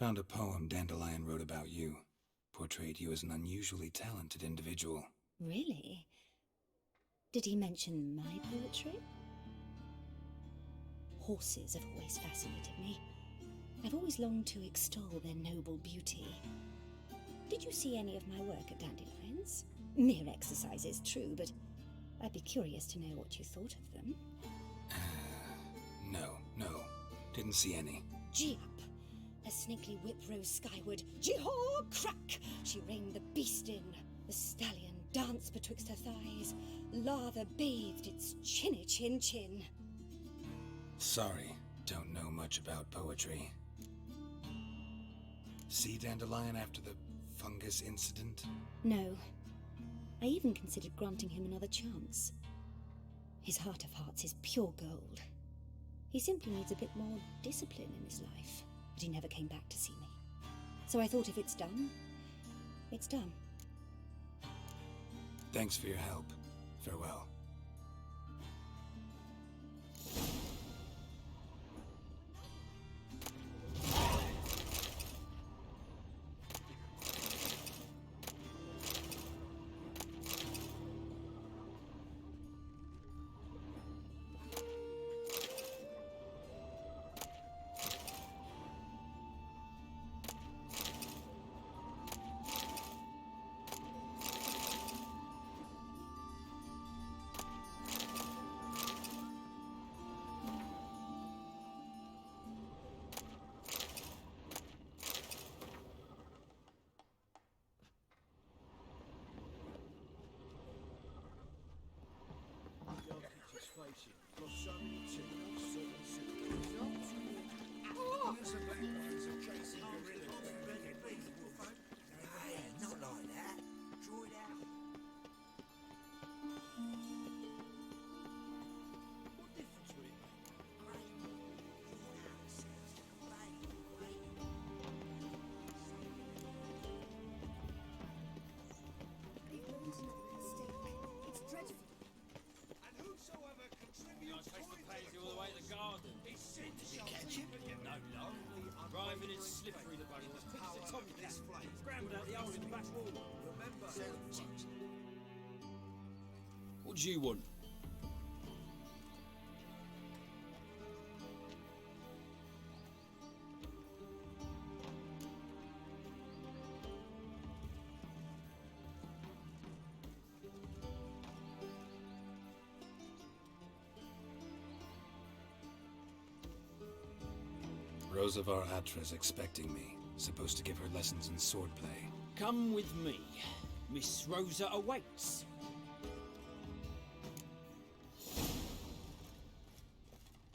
B: Found a poem Dandelion wrote about you. Portrayed you as an unusually talented individual.
A: Really? Did he mention my poetry? Horses have always fascinated me. I've always longed to extol their noble beauty. Did you see any of my work at Dandelions? Mere exercises, true, but I'd be curious to know what you thought of them.
B: No. Didn't see any.
A: Gee up! A snaky whip rose skyward. Jee-haw! Crack! She reined the beast in. The stallion danced betwixt her thighs. Lava bathed its chinny chin chin.
B: Sorry, don't know much about poetry. See Dandelion after the fungus incident?
A: No. I even considered granting him another chance. His heart of hearts is pure gold. He simply needs a bit more discipline in his life, but he never came back to see me. So I thought if it's done, it's done.
B: Thanks for your help. Farewell.
F: Not like that. Draw it out. What difference would it make?
A: It's dreadful.
F: And whosoever contributes
D: pays you all the way to the garden.
F: is sent to catch him.
D: No, no. Driving it slippery, the bunny was quick as a tomcat. Scrambled out the hole in the back wall.
F: Remember,
D: What do you want?
B: Rosavar Atra's expecting me. Supposed to give her lessons in swordplay.
D: Come with me. Miss Rosa awaits.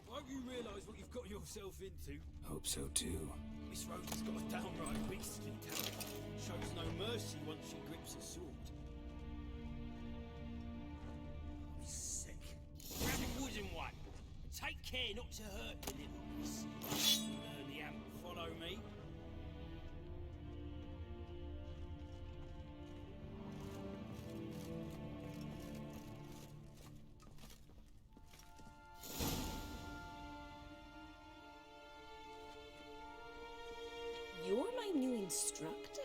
D: Won't you realise what you've got yourself into?
B: Hope so too.
D: Miss Rosa's got a downright beastly talent. Shows no mercy once she grips a sword.
F: sick.
D: Grab a wooden one. And take care not to hurt the little miss. Learn the amp, follow me.
O: You're my new instructor.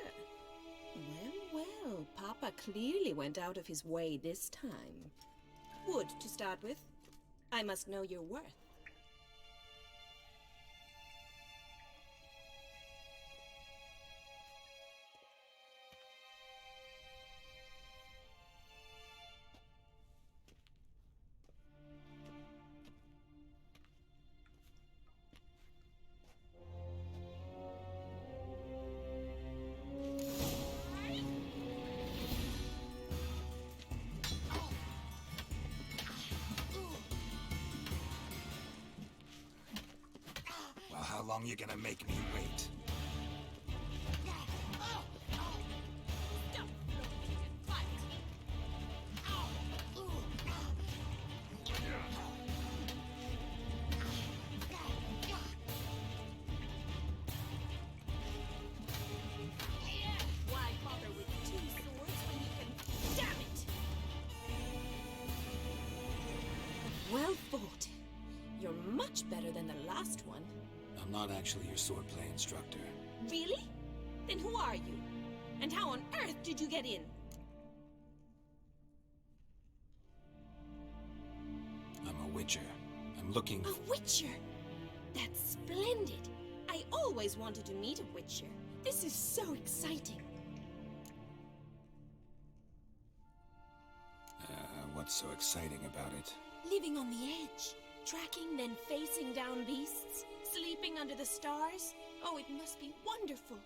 O: Well, well, Papa clearly went out of his way this time. Wood, to start with. I must know your worth.
B: Well, how long you gonna make me wait?
O: Why bother with two swords when you can... Damn it! Well fought. You're much better than the last one.
B: I'm not actually your swordplay instructor.
O: Really? Then who are you? And how on earth did you get in?
B: I'm a witcher. I'm looking
O: A witcher? That's splendid. I always wanted to meet a witcher. This is so exciting.
B: What's so exciting about it?
O: Living on the edge. Tracking, then facing down beasts. Sleeping under the stars. Oh, it must be wonderful.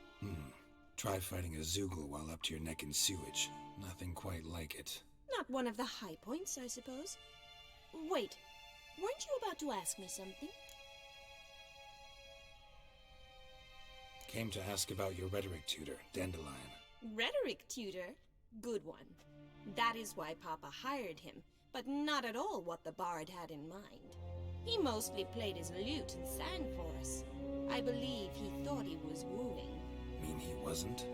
B: Try fighting a Zoogle while up to your neck in sewage. Nothing quite like it.
O: Not one of the high points, I suppose. Wait, weren't you about to ask me something?
B: Came to ask about your rhetoric tutor, Dandelion.
O: Rhetoric tutor? Good one. That is why Papa hired him, but not at all what the bard had in mind. He mostly played his lute and sang for us. I believe he thought he was wooing.
B: Mean he wasn't?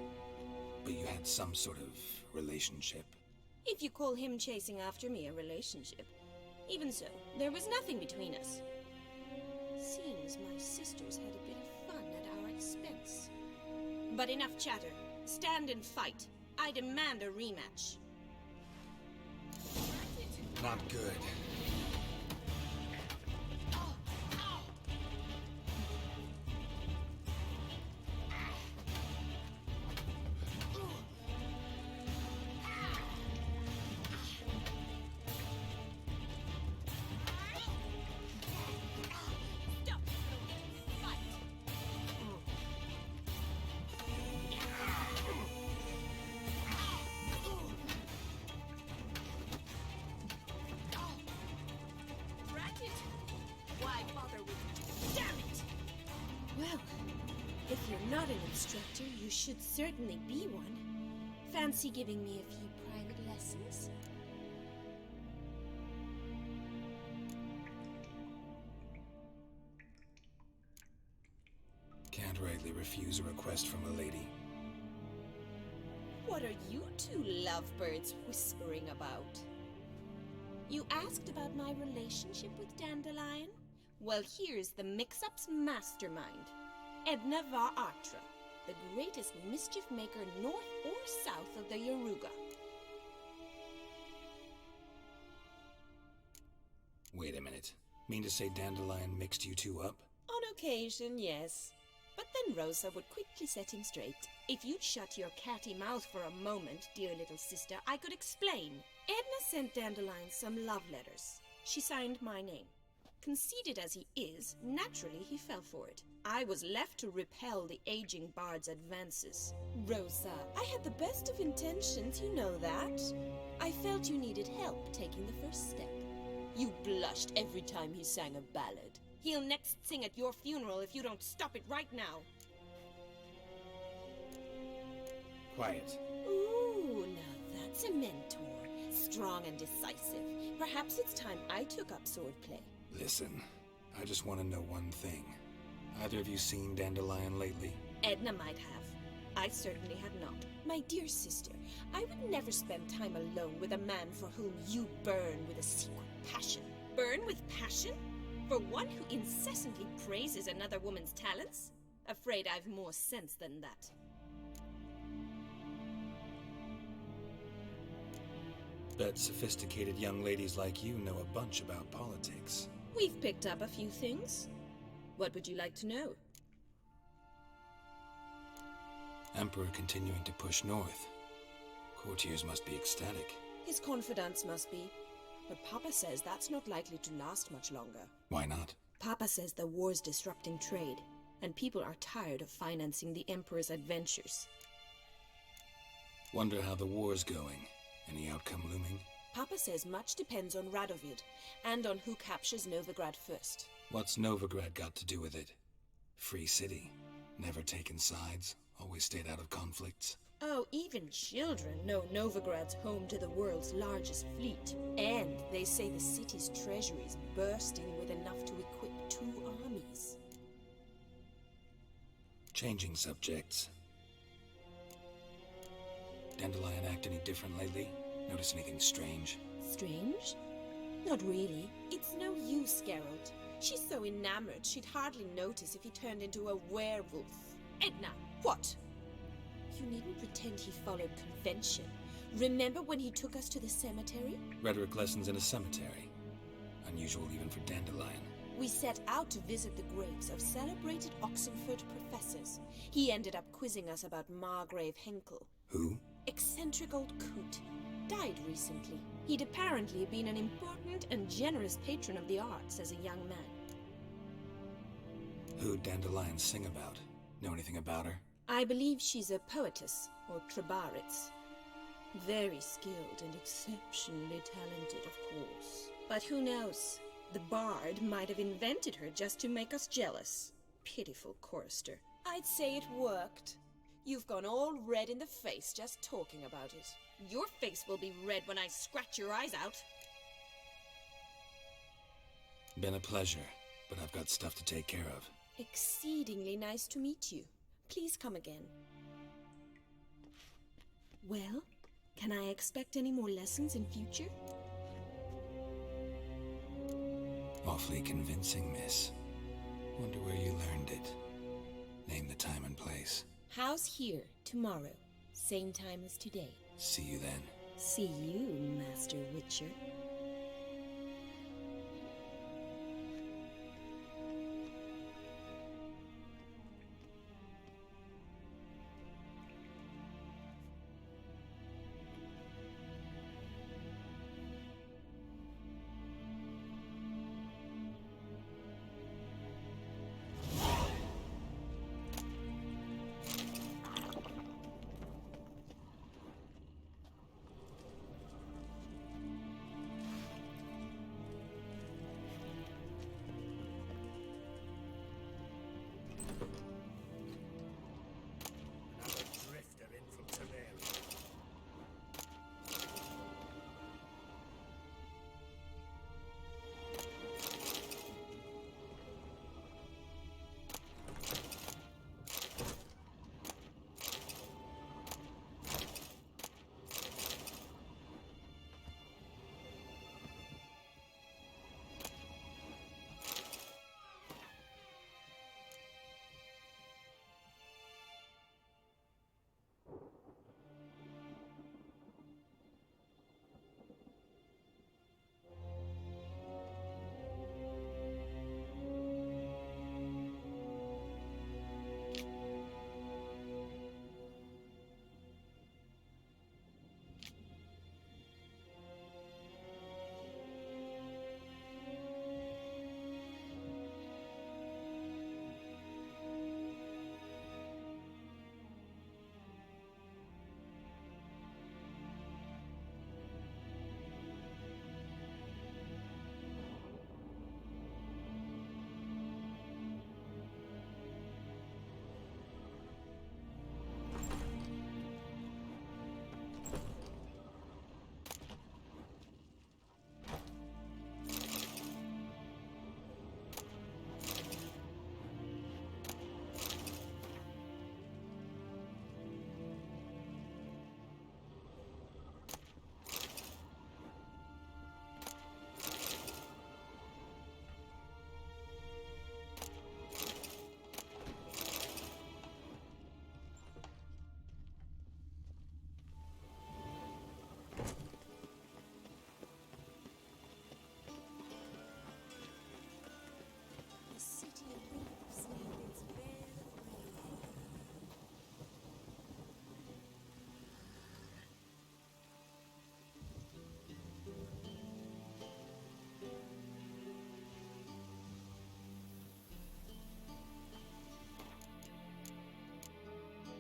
B: But you had some sort of relationship?
O: If you call him chasing after me a relationship. Even so, there was nothing between us. Seems my sisters had a bit of fun at our expense. But enough chatter. Stand and fight. I demand a rematch.
B: Not good.
O: If you're not an instructor, you should certainly be one. Fancy giving me a few private lessons?
B: Can't rightly refuse a request from a lady.
O: What are you two lovebirds whispering about? You asked about my relationship with Dandelion? Well, here's the mix-up's mastermind. Edna var Atra, the greatest mischief maker north or south of the Yaruga.
B: Wait a minute. Mean to say Dandelion mixed you two up?
O: On occasion, yes. But then Rosa would quickly set him straight. If you'd shut your catty mouth for a moment, dear little sister, I could explain. Edna sent Dandelion some love letters. She signed my name. Conceited as he is, naturally he fell for it. I was left to repel the aging bard's advances. Rosa, I had the best of intentions, you know that. I felt you needed help taking the first step. You blushed every time he sang a ballad. He'll next sing at your funeral if you don't stop it right now.
B: Quiet.
O: Ooh, now that's a mentor. Strong and decisive. Perhaps it's time I took up swordplay.
B: Listen, I just want to know one thing. Either of you seen Dandelion lately?
O: Edna might have. I certainly have not. My dear sister, I would never spend time alone with a man for whom you burn with a secret passion. Burn with passion? For one who incessantly praises another woman's talents? Afraid I've more sense than that.
B: Bet sophisticated young ladies like you know a bunch about politics.
O: We've picked up a few things. What would you like to know?
B: Emperor continuing to push north. Courtiers must be ecstatic.
O: His confidants must be. But Papa says that's not likely to last much longer.
B: Why not?
O: Papa says the war's disrupting trade, and people are tired of financing the Emperor's adventures.
B: Wonder how the war's going. Any outcome looming?
O: Papa says much depends on Radovid, and on who captures Novigrad first.
B: What's Novigrad got to do with it? Free city. Never taken sides. Always stayed out of conflicts.
O: Oh, even children know Novigrad's home to the world's largest fleet. And they say the city's treasury is bursting with enough to equip 2 armies.
B: Changing subjects. Dandelion act any different lately? Notice anything strange?
O: Strange? Not really. It's no use, Geralt. She's so enamored she'd hardly notice if he turned into a werewolf. Edna! What? You needn't pretend he followed convention. Remember when he took us to the cemetery?
B: Rhetoric lessons in a cemetery. Unusual even for Dandelion.
O: We set out to visit the graves of celebrated Oxenford professors. He ended up quizzing us about Margrave Henkel.
B: Who?
O: Eccentric old coot. Died recently. He'd apparently been an important and generous patron of the arts as a young man.
B: Who'd Dandelion sing about? Know anything about her?
O: I believe she's a poetess, or Trebaritz. Very skilled and exceptionally talented, of course. But who knows? The bard might have invented her just to make us jealous. Pitiful chorister.
P: I'd say it worked. You've gone all red in the face just talking about it.
O: Your face will be red when I scratch your eyes out.
B: Been a pleasure, but I've got stuff to take care of.
O: Exceedingly nice to meet you. Please come again. Well, can I expect any more lessons in future?
B: Awfully convincing, miss. Wonder where you learned it. Name the time and place.
O: House here, tomorrow. Same time as today.
B: See you then.
O: See you, Master Witcher.